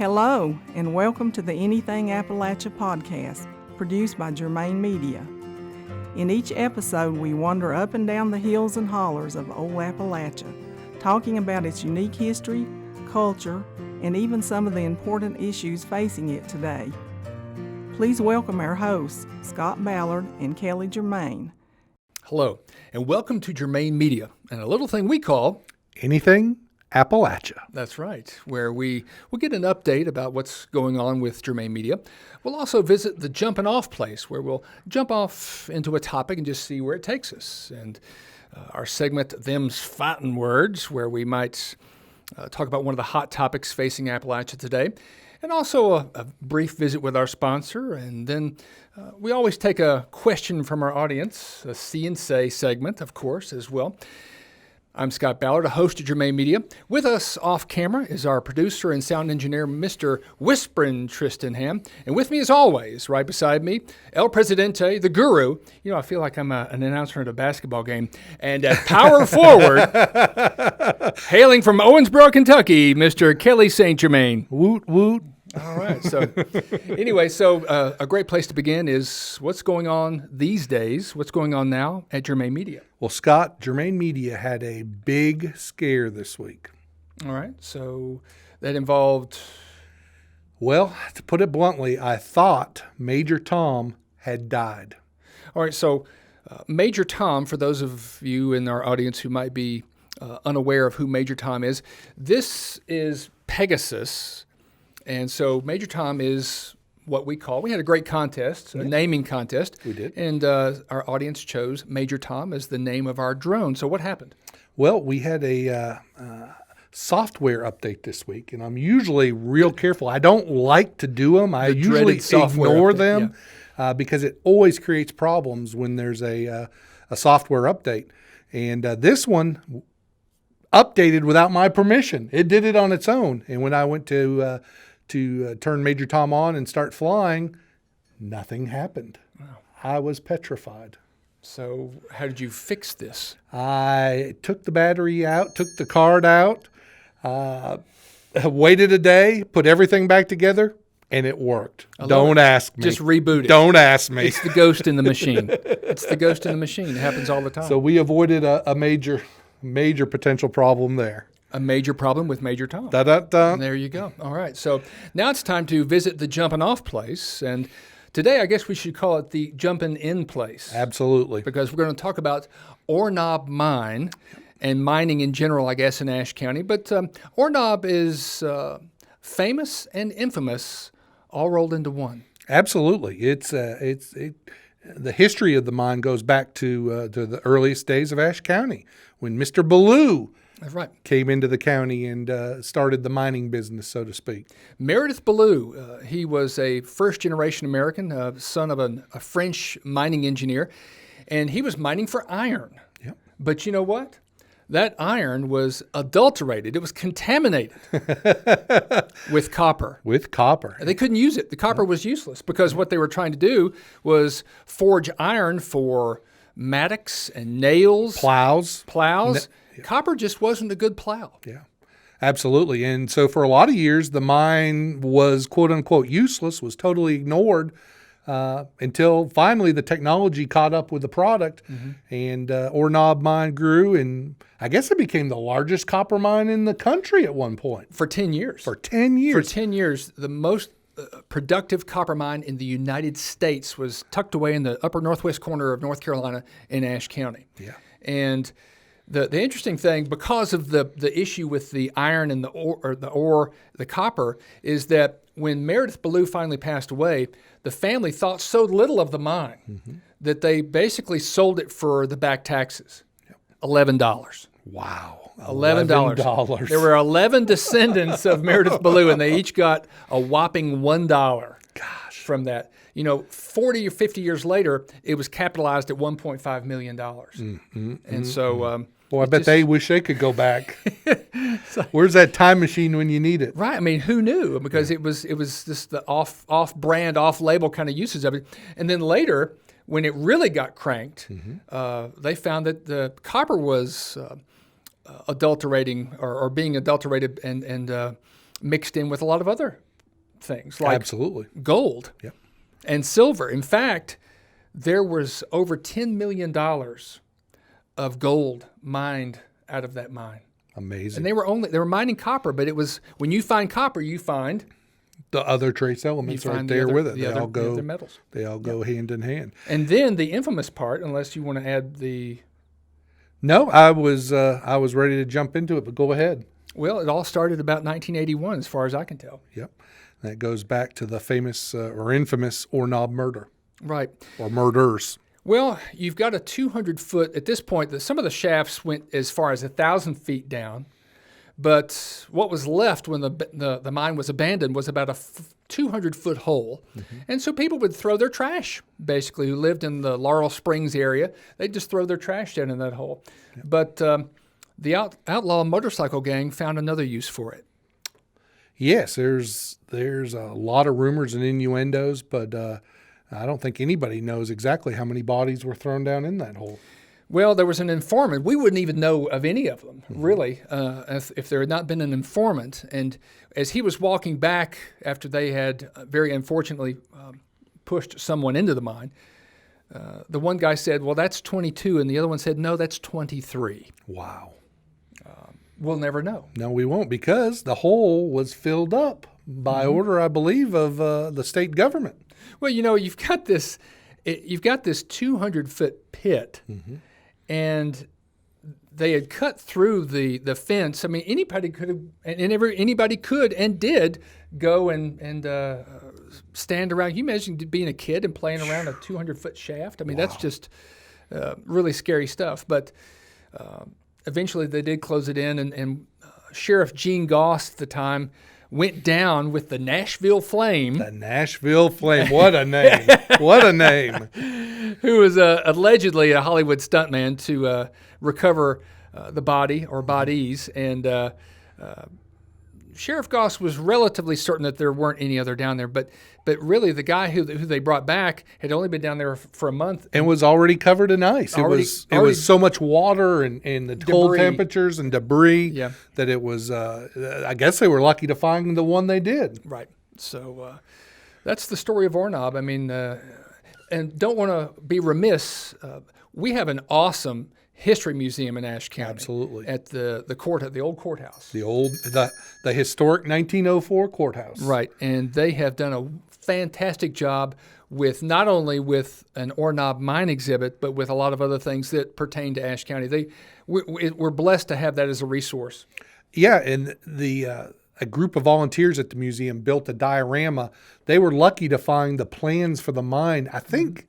Hello, and welcome to the Anything Appalachia podcast, produced by Germain Media. In each episode, we wander up and down the hills and hollers of old Appalachia, talking about its unique history, culture, and even some of the important issues facing it today. Please welcome our hosts, Scott Ballard and Kelly Germain. Hello, and welcome to Germain Media, and a little thing we call Anything Appalachia. That's right, where we'll get an update about what's going on with Germain Media. We'll also visit the Jumpingoff Place, where we'll jump off into a topic and just see where it takes us. And our segment, Them's Fightin' Words, where we might talk about one of the hot topics facing Appalachia today. And also a brief visit with our sponsor. And then we always take a question from our audience, a See and Say segment, of course, as well. I'm Scott Ballard, a host of Germain Media. With us off camera is our producer and sound engineer, Mr. Whisperin' Tristan Ham. And with me, as always, right beside me, El Presidente, the guru. You know, I feel like I'm an announcer at a basketball game. And at power forward, hailing from Owensboro, Kentucky, Mr. Kelly St. Germain. Woot, woot. All right. So anyway, a great place to begin is what's going on these days, what's going on now at Germain Media. Well, Scott, Germain Media had a big scare this week. All right. So that involved... Well, to put it bluntly, I thought Major Tom had died. All right. So Major Tom, for those of you in our audience who might be unaware of who Major Tom is, this is Pegasus. And so Major Tom is what we had a great contest, a naming contest. We did. And our audience chose Major Tom as the name of our drone. So what happened? Well, we had a software update this week, and I'm usually real careful. I don't like to do them. I usually ignore them because it always creates problems when there's a software update. And this one updated without my permission. It did it on its own. And when I went to turn Major Tom on and start flying, nothing happened. Wow. I was petrified. So how did you fix this? I took the battery out, took the card out, waited a day, put everything back together, and it worked. Don't ask me. Just reboot it. Don't ask me. It's the ghost in the machine. It's the ghost in the machine. It happens all the time. So we avoided a major potential problem there. A major problem with Major Tom. Da-da-da. And there you go. All right. So now it's time to visit the Jumpingoff Place. And today I guess we should call it the Jumpin' Place. Absolutely. Because we're going to talk about Ore Knob Mine and mining in general, I guess, in Ashe County. But Ore Knob is famous and infamous all rolled into one. Absolutely. The history of the mine goes back to the earliest days of Ashe County when Mr. Ballou came into the county and started the mining business, so to speak. Meredith Ballou, he was a first-generation American, son of a French mining engineer, and he was mining for iron. Yep. But you know what? That iron was adulterated. It was contaminated with copper. With copper. They couldn't use it. The copper was useless because what they were trying to do was forge iron for mattocks and nails. Plows. Copper just wasn't a good plow. Yeah, absolutely. And so for a lot of years, the mine was quote unquote useless, was totally ignored until finally the technology caught up with the product and Ore Knob Mine grew. And I guess it became the largest copper mine in the country at one point. For 10 years. For 10 years. For 10 years, the most productive copper mine in the United States was tucked away in the upper northwest corner of North Carolina in Ashe County. Yeah. And the interesting thing, because of the issue with the iron and the copper, is that when Meredith Ballou finally passed away, the family thought so little of the mine that they basically sold it for the back taxes. Yep. $11. Wow. $11. There were 11 descendants of Meredith Ballou, and they each got a whopping $1 from that. You know, 40 or 50 years later, it was capitalized at $1.5 million. And so... Well, I bet they wish they could go back. Where's that time machine when you need it? Right. I mean, who knew? Because it was just the off-brand, off-label kind of uses of it. And then later, when it really got cranked, they found that the copper was adulterating or being adulterated and mixed in with a lot of other things like absolutely gold Yep. and silver. In fact, there was over $10 million of gold mined out of that mine. Amazing. And they were mining copper, but it was, when you find copper, you find the other trace elements right there with it. They all go. The metals. They all go hand in hand. And then the infamous part, unless you want to add the. No, I was ready to jump into it, but go ahead. Well, it all started about 1981, as far as I can tell. Yep, that goes back to the famous or infamous Ornob murder. Right. Or murders. Well, you've got a 200-foot, at this point, some of the shafts went as far as 1,000 feet down, but what was left when the mine was abandoned was about a 200-foot hole. Mm-hmm. And so people would throw their trash, basically, who lived in the Laurel Springs area. They'd just throw their trash down in that hole. Yep. But the outlaw motorcycle gang found another use for it. Yes, there's a lot of rumors and innuendos, but I don't think anybody knows exactly how many bodies were thrown down in that hole. Well, there was an informant. We wouldn't even know of any of them, really, if there had not been an informant. And as he was walking back after they had very unfortunately pushed someone into the mine, the one guy said, well, that's 22. And the other one said, no, that's 23. Wow. We'll never know. No, we won't, because the hole was filled up by order, I believe, of the state government. Well, you've got this 200-foot pit, and they had cut through the fence. I mean, anybody could have, anybody could and did go and stand around. Can you imagine being a kid and playing around a 200-foot shaft? I mean, That's just really scary stuff. But eventually, they did close it in, and Sheriff Gene Goss at the time went down with the Nashville Flame. The Nashville Flame. What a name. What a name. Who was allegedly a Hollywood stuntman to recover the body or bodies. And Sheriff Goss was relatively certain that there weren't any other down there. But really, the guy who they brought back had only been down there for a month. And was already covered in ice. It was so much water and the cold temperatures and debris that it was, I guess they were lucky to find the one they did. Right. So that's the story of Ornob. I mean, and don't want to be remiss, we have an awesome history museum in Ashe County. Absolutely. At the old courthouse. The historic 1904 courthouse. Right. And they have done a fantastic job with not only with an Ornob mine exhibit, but with a lot of other things that pertain to Ashe County. We're blessed to have that as a resource. Yeah, and a group of volunteers at the museum built a diorama. They were lucky to find the plans for the mine, I think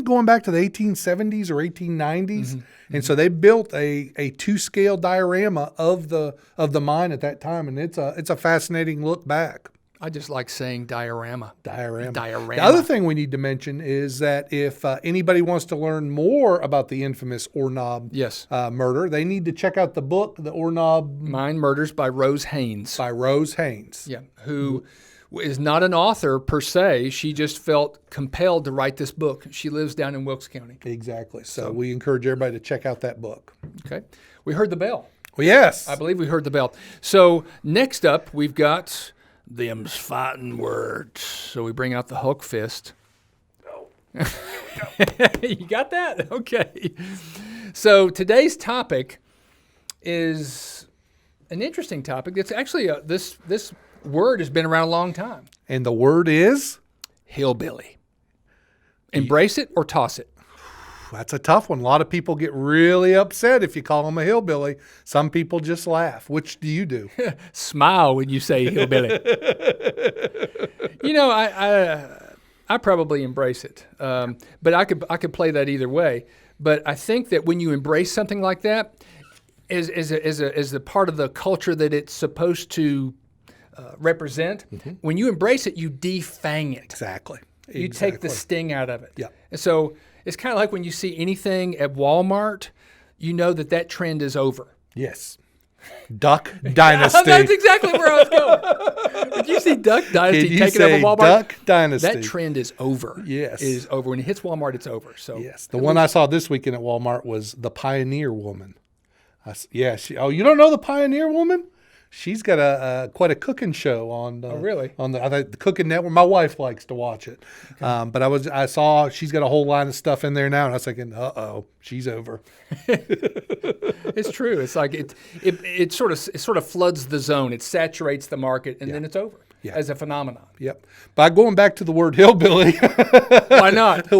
going back to the 1870s or 1890s. And so they built a 2-scale diorama of the mine at that time, and it's a fascinating look back. I just like saying diorama. Diorama. The other thing we need to mention is that if anybody wants to learn more about the infamous Ornob murder, they need to check out the book, The Ornob Mine Murders by Rose Haynes. Yeah, who is not an author per se. She just felt compelled to write this book. She lives down in Wilkes County. Exactly. So we encourage everybody to check out that book. Okay. We heard the bell. Well, yes. I believe we heard the bell. So next up, we've got them's fighting words. So we bring out the Hulk fist. Oh. You got that? Okay. So today's topic is an interesting topic. It's actually this word has been around a long time. And the word is? Hillbilly. Embrace it or toss it? That's a tough one. A lot of people get really upset if you call them a hillbilly. Some people just laugh. Which do you do? Smile when you say hillbilly. I probably embrace it. But I could play that either way. But I think that when you embrace something like that, as a part of the culture that it's supposed to represent, when you embrace it, you defang it. Exactly. You take the sting out of it. Yeah. And so it's kind of like when you see anything at Walmart, you know that trend is over. Yes. Duck Dynasty. That's exactly where I was going. Did you see Duck Dynasty taking over Walmart? Duck Dynasty. That trend is over. Yes. It is over. When it hits Walmart, it's over. So yes. The one I saw this weekend at Walmart was the Pioneer Woman. You don't know the Pioneer Woman? She's got quite a cooking show on. Really? On the Cooking Network. My wife likes to watch it, okay. But I saw she's got a whole line of stuff in there now, and I was thinking, she's over. It's true. It's like it sort of floods the zone. It saturates the market, and then it's over as a phenomenon. Yep. By going back to the word hillbilly. Why not?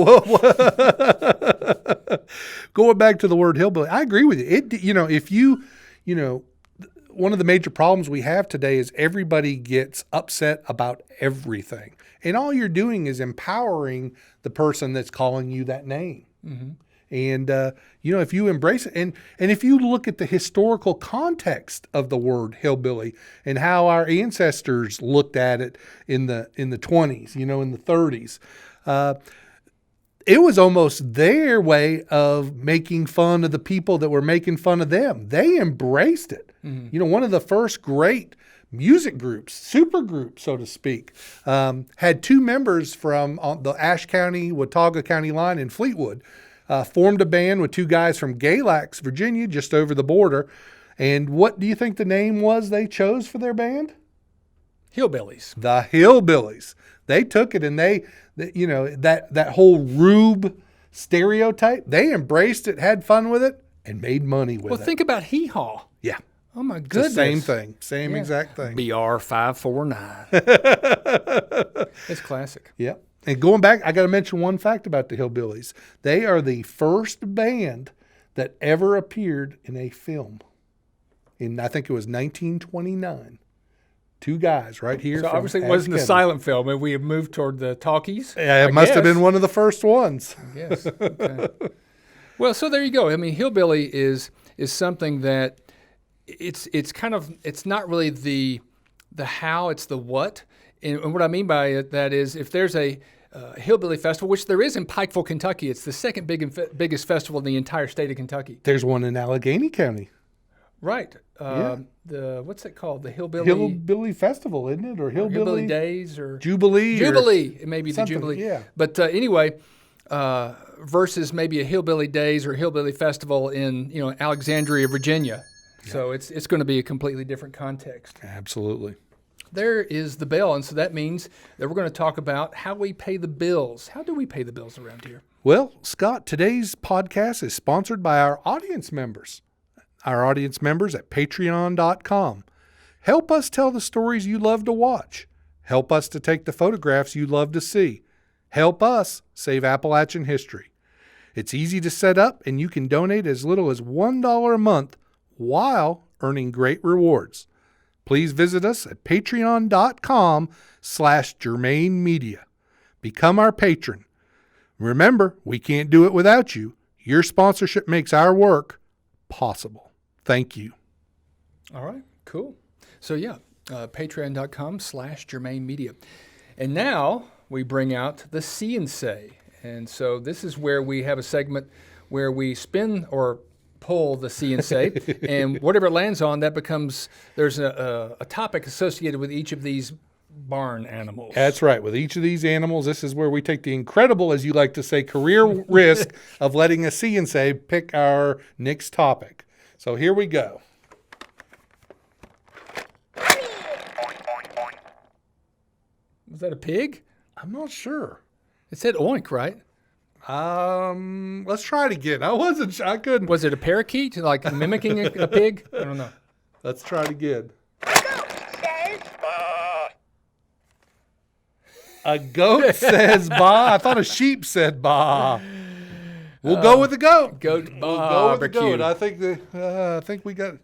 Going back to the word hillbilly, I agree with you. If you one of the major problems we have today is everybody gets upset about everything. And all you're doing is empowering the person that's calling you that name. Mm-hmm. And, if you embrace it, and if you look at the historical context of the word hillbilly and how our ancestors looked at it in the 20s, in the 30s, it was almost their way of making fun of the people that were making fun of them. They embraced it. Mm-hmm. One of the first great music groups, super groups, so to speak, had two members from the Ashe County, Watauga County line in Fleetwood, formed a band with two guys from Galax, Virginia, just over the border. And what do you think the name was they chose for their band? Hillbillies. The Hillbillies. They took it and that whole rube stereotype, they embraced it, had fun with it, and made money with it. Well, think about Hee Haw. Yeah. Oh, my goodness. Same thing. Same exact thing. BR 549. It's classic. Yep. And going back, I got to mention one fact about the Hillbillies. They are the first band that ever appeared in a film. I think it was 1929. Two guys right here. So obviously it wasn't a silent film, and we have moved toward the talkies. Yeah, it must have been one of the first ones. Yes. Okay. Well, so there you go. I mean, hillbilly is something that it's not really the how, it's the what. And what I mean by that is if there's a hillbilly festival, which there is in Pikeville, Kentucky, it's the second biggest festival in the entire state of Kentucky. There's one in Allegheny County. Right. What's it called? The Hillbilly Festival, isn't it? Or Hillbilly Days or Jubilee. It may be the Jubilee. Yeah. But anyway, versus maybe a Hillbilly Days or Hillbilly Festival in Alexandria, Virginia. Yeah. So it's going to be a completely different context. Absolutely. There is the bell, and so that means that we're going to talk about how we pay the bills. How do we pay the bills around here? Well, Scott, today's podcast is sponsored by our audience members. Our audience members at patreon.com. Help us tell the stories you love to watch. Help us to take the photographs you love to see. Help us save Appalachian history. It's easy to set up, and you can donate as little as $1 a month while earning great rewards. Please visit us at patreon.com/Germain Media. Become our patron. Remember, we can't do it without you. Your sponsorship makes our work possible. Thank you. All right, cool. So patreon.com/Germain Media. And now we bring out the See and Say. And so this is where we have a segment where we spin or pull the See and Say, and whatever it lands on, there's a topic associated with each of these barn animals. That's right. With each of these animals, this is where we take the incredible, as you like to say, career risk of letting a See and Say pick our next topic. So here we go. Was that a pig? I'm not sure. It said oink, right? Let's try it again. I wasn't sure. I couldn't. Was it a parakeet, like mimicking a pig? I don't know. Let's try it again. A goat says ba. I thought a sheep said ba. We'll go with the goat. Goat We'll go with the barbecue. goat. I think we got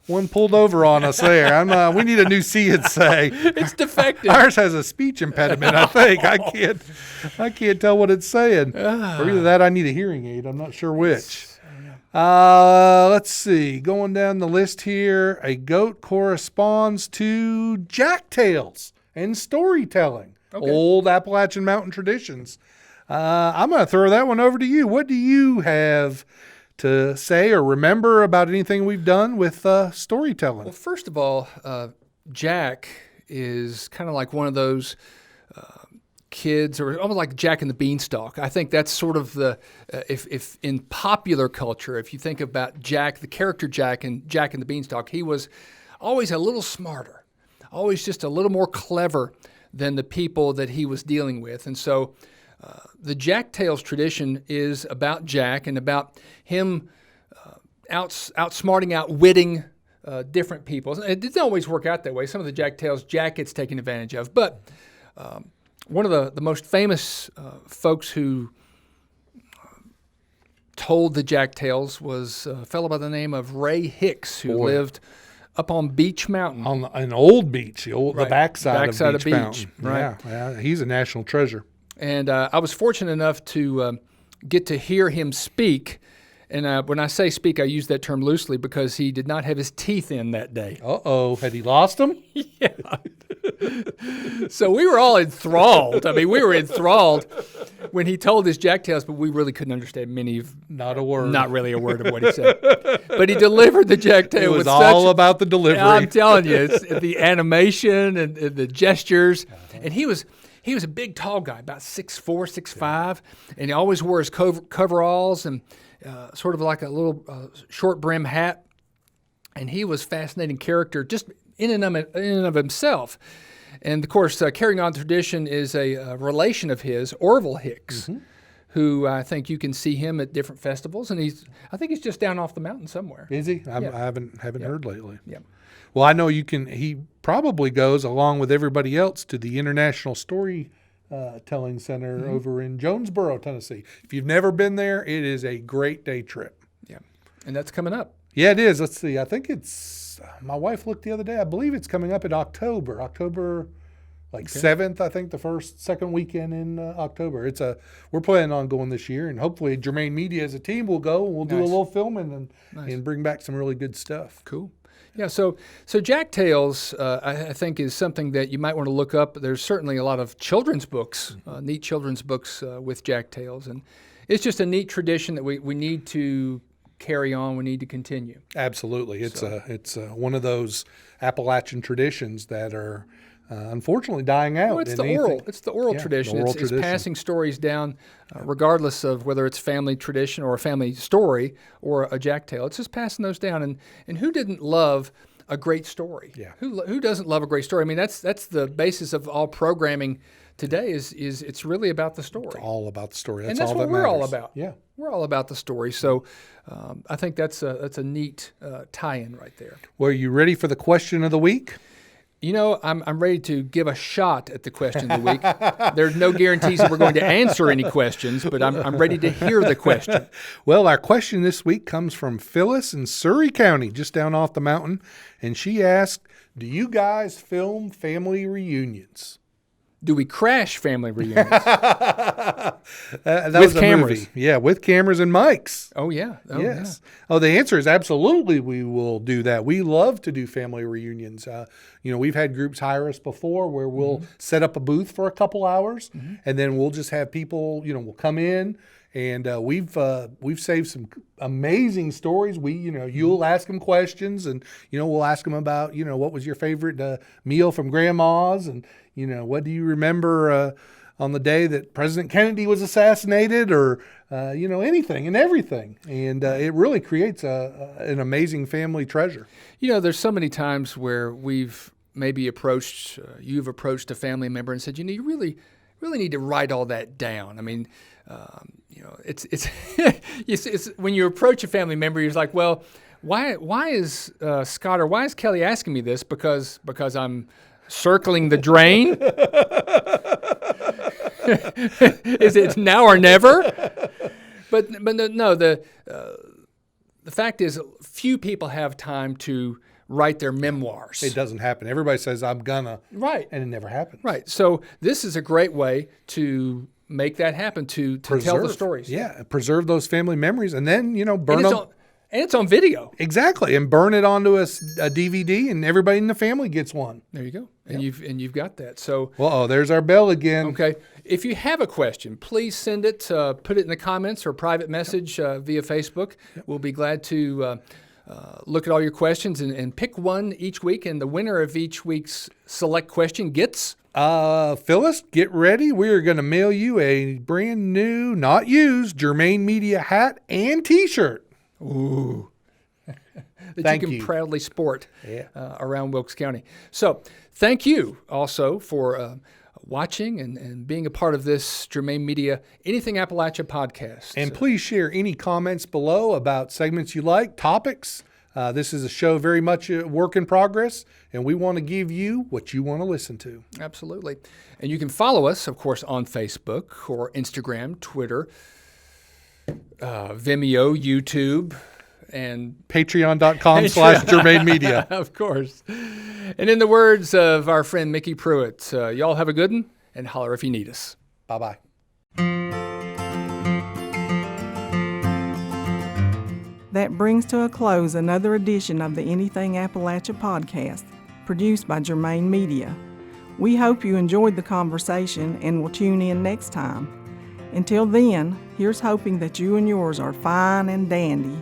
one pulled over on us there. We need a new See and Say. It's defective. Ours has a speech impediment, I think. I can't tell what it's saying. Or either that, I need a hearing aid. I'm not sure which. Let's see. Going down the list here, a goat corresponds to jacktails and storytelling. Okay. Old Appalachian mountain traditions. I'm going to throw that one over to you. What do you have to say or remember about anything we've done with storytelling? Well, first of all, Jack is kind of like one of those kids, or almost like Jack and the Beanstalk. I think that's sort of the, if in popular culture, if you think about Jack, the character Jack and the Beanstalk, he was always a little smarter, always just a little more clever than the people that he was dealing with. And so the Jack Tales tradition is about Jack and about him outsmarting, outwitting different people. It didn't always work out that way. Some of the Jack Tales, Jack gets taken advantage of. But one of the most famous folks who told the Jack Tales was a fellow by the name of Ray Hicks, who lived up on Beach Mountain. On an old beach, the backside of Beach Mountain. Right. Yeah, he's a national treasure. And I was fortunate enough to get to hear him speak. And when I say speak, I use that term loosely because he did not have his teeth in that day. Uh-oh. Had he lost them? Yeah. So we were all enthralled. I mean, we were enthralled when he told his Jack Tales, but we really couldn't understand not a word. Not really a word of what he said. But he delivered the Jack Tale with such... It was all about the delivery. I'm telling you, it's the animation and the gestures. And he was a big, tall guy, about 6'4", 6'5", and he always wore his coveralls and sort of like a little short brim hat. And he was a fascinating character just in and of himself. And, of course, carrying on tradition is a relation of his, Orville Hicks, who I think you can see him at different festivals. And I think he's just down off the mountain somewhere. Is he? I haven't heard lately. Yeah. Well, I know he probably goes, along with everybody else, to the International Storytelling Center over in Jonesboro, Tennessee. If you've never been there, it is a great day trip. Yeah. And that's coming up. Yeah, it is. Let's see. I think my wife looked the other day. I believe it's coming up in October. October 7th, I think, second weekend in October. We're planning on going this year, and hopefully Germain Media as a team will go, and we'll do a little filming and bring back some really good stuff. Cool. Yeah, so Jack Tales, I think, is something that you might want to look up. There's certainly a lot of children's books, neat children's books with Jack Tales, and it's just a neat tradition that we need to carry on. We need to continue. Absolutely, it's one of those Appalachian traditions that are unfortunately dying out. Well, it's the oral tradition. It's passing stories down, regardless of whether it's family tradition or a family story or a Jack Tale. It's just passing those down. And who didn't love a great story? Yeah. Who doesn't love a great story? I mean, that's the basis of all programming today. Is it's really about the story. It's all about the story. That's all what we're all matters. about. Yeah. We're all about the story. So I think that's a neat tie-in right there. Well, are you ready for the question of the week? You know, I'm ready to give a shot at the question of the week. There's no guarantees that we're going to answer any questions, but I'm ready to hear the question. Well, our question this week comes from Phyllis in Surrey County, just down off the mountain, and she asked, do you guys film family reunions? Do we crash family reunions? That with cameras. Movie. Yeah, with cameras and mics. Oh, yeah. Yes. Yeah. Oh, the answer is absolutely we will do that. We love to do family reunions. We've had groups hire us before where we'll set up a booth for a couple hours, and then we'll just have people, will come in. And we've saved some amazing stories. You'll ask them questions, and we'll ask them about what was your favorite meal from Grandma's, and what do you remember on the day that President Kennedy was assassinated, or anything and everything. And it really creates an amazing family treasure. There's so many times where we've maybe you've approached a family member and said, you really need to write all that down. I mean. It's when you approach a family member, you're like, well, why is Scott or why is Kelly asking me this? Because I'm circling the drain. Is it now or never? But no. The fact is, few people have time to write their memoirs. It doesn't happen. Everybody says I'm gonna, right, and it never happens. Right. So this is a great way to make that happen, to tell the stories. Yeah, preserve those family memories, and then burn them. And it's on video. Exactly, and burn it onto a DVD, and everybody in the family gets one. There you go, and you've got that. So, there's our bell again. Okay, if you have a question, please send it. Put it in the comments or private message via Facebook. Yep. We'll be glad to look at all your questions and pick one each week, and the winner of each week's select question gets. Phyllis, get ready. We are going to mail you a brand new, not used, Germain Media hat and T-shirt. Ooh, that Thank you can you. proudly sport around Wilkes County. So thank you also for watching and being a part of this Germain Media Anything Appalachia podcast. And please share any comments below about segments you like, topics. This is a show very much a work in progress, and we want to give you what you want to listen to. Absolutely. And you can follow us, of course, on Facebook or Instagram, Twitter, Vimeo, YouTube, and Patreon.com/Germain Media. Of course. And in the words of our friend Mickey Pruitt, y'all have a good one, and holler if you need us. Bye-bye. That brings to a close another edition of the Anything Appalachia podcast, produced by Germain Media. We hope you enjoyed the conversation and will tune in next time. Until then, here's hoping that you and yours are fine and dandy.